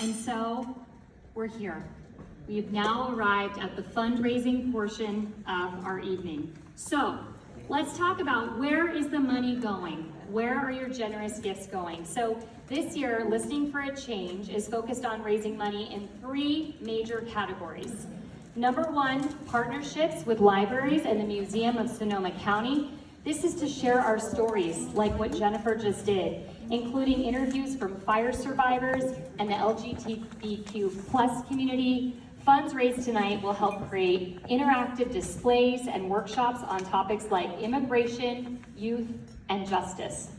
And so we're here. We've now arrived at the fundraising portion of our evening. So let's talk about, where is the money going? Where are your generous gifts going? So this year, Listening for a Change is focused on raising money in 3 major categories. Number 1, partnerships with libraries and the Museum of Sonoma County. This is to share our stories, like what Jennifer just did, including interviews from fire survivors and the LGBTQ+ community. Funds raised tonight will help create interactive displays and workshops on topics like immigration, youth, and justice.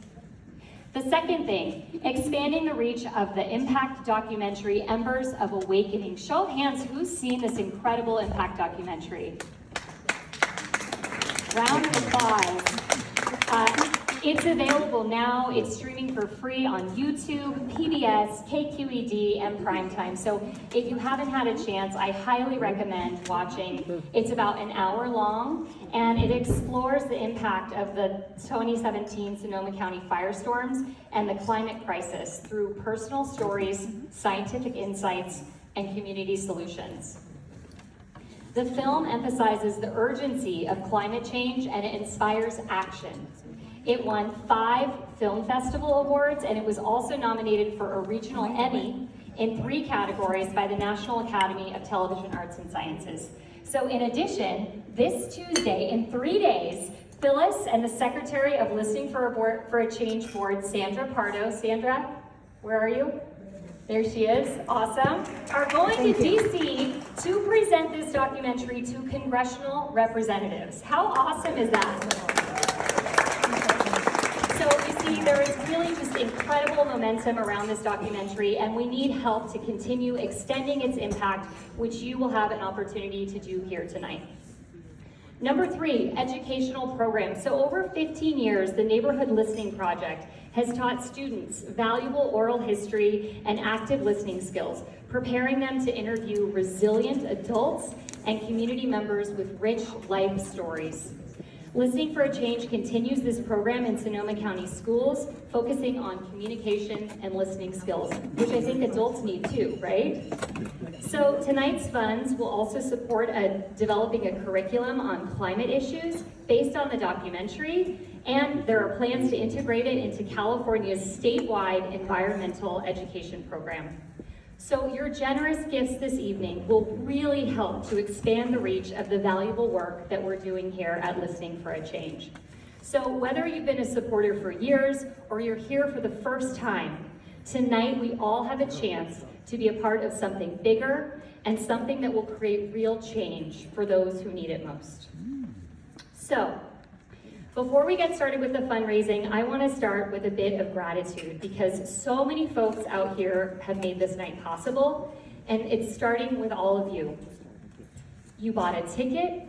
The second thing, expanding the reach of the impact documentary, Embers of Awakening. Show of hands, who's seen this incredible impact documentary? Round of applause. It's available now. It's streaming for free on YouTube, PBS, KQED, and Primetime. So if you haven't had a chance, I highly recommend watching. It's about an hour long, and it explores the impact of the 2017 Sonoma County firestorms and the climate crisis through personal stories, scientific insights, and community solutions. The film emphasizes the urgency of climate change, and it inspires action. It won 5 film festival awards, and it was also nominated for a regional Emmy in 3 categories by the National Academy of Television Arts and Sciences. So in addition, this Tuesday, in 3 days, Phyllis and the Secretary of Listening for a Change Board, Sandra Pardo. Sandra, where are you? There she is, awesome. Are going to DC to present this documentary to congressional representatives. How awesome is that? So you see, there is really just incredible momentum around this documentary, and we need help to continue extending its impact, which you will have an opportunity to do here tonight. Number 3, educational programs. So over 15 years, the Neighborhood Listening Project has taught students valuable oral history and active listening skills, preparing them to interview resilient adults and community members with rich life stories. Listening for a Change continues this program in Sonoma County schools, focusing on communication and listening skills, which I think adults need too, right? So tonight's funds will also support developing a curriculum on climate issues based on the documentary, and there are plans to integrate it into California's statewide environmental education program. So your generous gifts this evening will really help to expand the reach of the valuable work that we're doing here at Listening for a Change. So whether you've been a supporter for years or you're here for the first time, tonight we all have a chance to be a part of something bigger and something that will create real change for those who need it most. So, before we get started with the fundraising, I want to start with a bit of gratitude, because so many folks out here have made this night possible, and it's starting with all of you. You bought a ticket,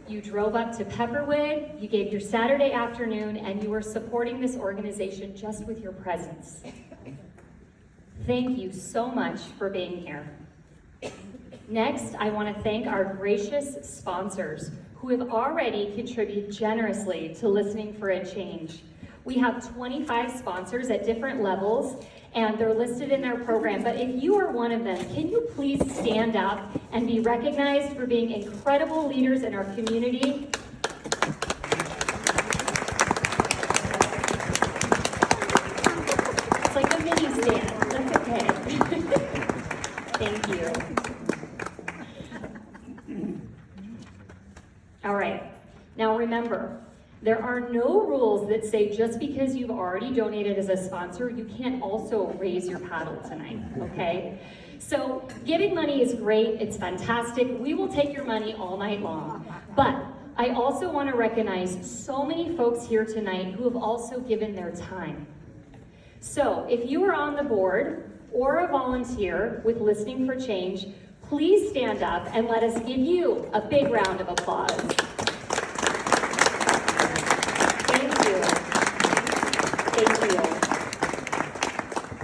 you drove up to Pepperwood, you gave your Saturday afternoon, and you are supporting this organization just with your presence. Thank you so much for being here. Next, I want to thank our gracious sponsors who have already contributed generously to Listening for a Change. We have 25 sponsors at different levels, and they're listed in our program. But if you are one of them, can you please stand up and be recognized for being incredible leaders in our community? It's like a mini stand. That's okay. Thank you. All right, now remember, there are no rules that say just because you've already donated as a sponsor, you can't also raise your paddle tonight, okay? So giving money is great, it's fantastic. We will take your money all night long. But I also want to recognize so many folks here tonight who have also given their time. So if you are on the board or a volunteer with Listening for Change, please stand up and let us give you a big round of applause. Thank you. Thank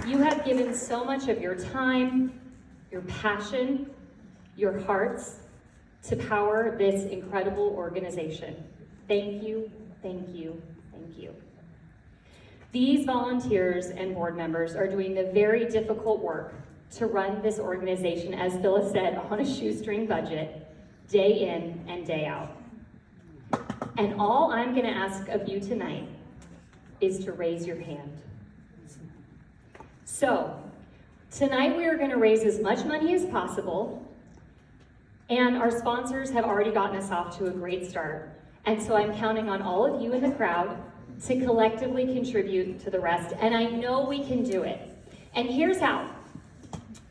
you. You have given so much of your time, your passion, your hearts to power this incredible organization. Thank you, thank you, thank you. These volunteers and board members are doing the very difficult work to run this organization, as Phyllis said, on a shoestring budget, day in and day out. And all I'm going to ask of you tonight is to raise your hand. So, tonight we are going to raise as much money as possible, and our sponsors have already gotten us off to a great start. And so I'm counting on all of you in the crowd to collectively contribute to the rest, and I know we can do it. And here's how.